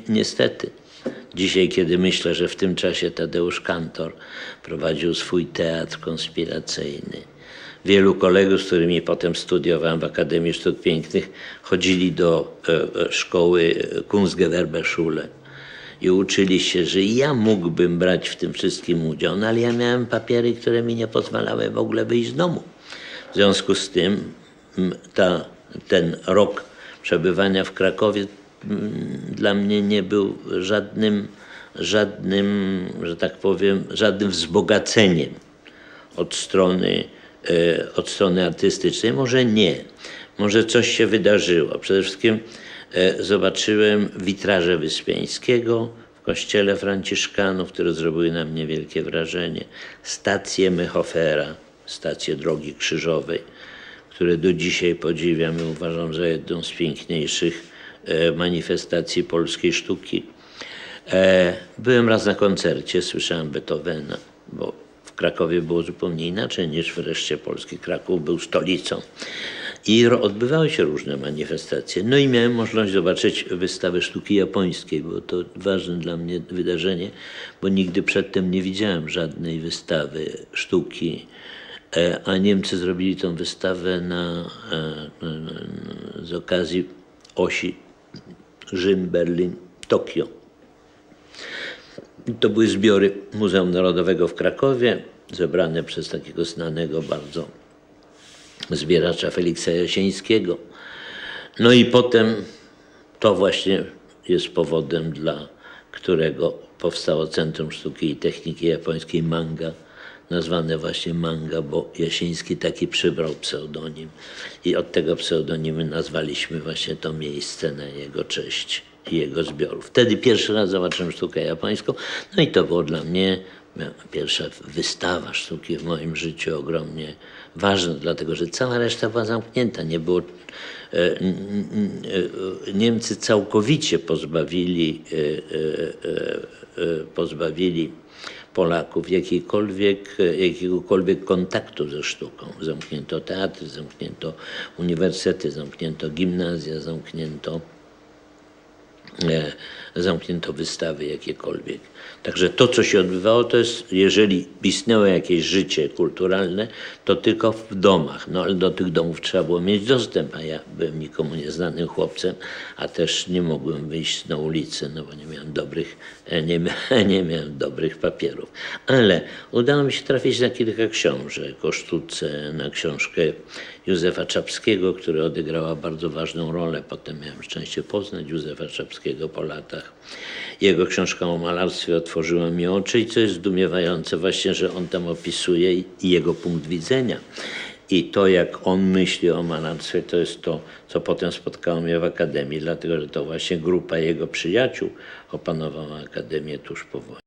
Niestety, dzisiaj, kiedy myślę, że w tym czasie Tadeusz Kantor prowadził swój teatr konspiracyjny, wielu kolegów, z którymi potem studiowałem w Akademii Sztuk Pięknych, chodzili do szkoły Kunstgewerbeschule i uczyli się, że ja mógłbym brać w tym wszystkim udział, no ale ja miałem papiery, które mi nie pozwalały w ogóle wyjść z domu. W związku z tym ten rok przebywania w Krakowie dla mnie nie był żadnym, że tak powiem, żadnym wzbogaceniem od strony artystycznej. Może nie, może coś się wydarzyło. Przede wszystkim zobaczyłem witraże Wyspiańskiego w kościele franciszkanów, które zrobiły na mnie wielkie wrażenie. Stację Mehofera, stację Drogi Krzyżowej, które do dzisiaj podziwiam i uważam za jedną z piękniejszych manifestacji polskiej sztuki. Byłem raz na koncercie, słyszałem Beethovena, bo w Krakowie było zupełnie inaczej niż w reszcie Polski. Kraków był stolicą i odbywały się różne manifestacje. No i miałem możliwość zobaczyć wystawę sztuki japońskiej. Było to ważne dla mnie wydarzenie, bo nigdy przedtem nie widziałem żadnej wystawy sztuki, a Niemcy zrobili tą wystawę z okazji osi Rzym, Berlin, Tokio. To były zbiory Muzeum Narodowego w Krakowie, zebrane przez takiego znanego bardzo zbieracza Feliksa Jasieńskiego. No i potem to właśnie jest powodem, dla którego powstało Centrum Sztuki i Techniki Japońskiej Manga, nazwane właśnie Manga, bo Jasieński taki przybrał pseudonim i od tego pseudonimu nazwaliśmy właśnie to miejsce na jego cześć i jego zbiorów. Wtedy pierwszy raz zobaczyłem sztukę japońską, no i to było dla mnie pierwsza wystawa sztuki w moim życiu ogromnie ważna, dlatego że cała reszta była zamknięta. Nie było, Niemcy całkowicie pozbawili Polaków jakiegokolwiek kontaktu ze sztuką. Zamknięto teatry, zamknięto uniwersytety, zamknięto gimnazja, zamknięto wystawy jakiekolwiek. Także to, co się odbywało, to jest, jeżeli istniało jakieś życie kulturalne, to tylko w domach. No ale do tych domów trzeba było mieć dostęp, a ja byłem nikomu nieznanym chłopcem, a też nie mogłem wyjść na ulicę, no bo nie miałem dobrych papierów. Ale udało mi się trafić na kilka książek o sztuce, na książkę Józefa Czapskiego, która odegrała bardzo ważną rolę. Potem miałem szczęście poznać Józefa Czapskiego po latach. Jego książka o malarstwie otworzyła mi oczy i co jest zdumiewające właśnie, że on tam opisuje jego punkt widzenia. I to, jak on myśli o malarstwie, to jest to, co potem spotkało mnie w Akademii, dlatego że to właśnie grupa jego przyjaciół opanowała Akademię tuż po wojnie.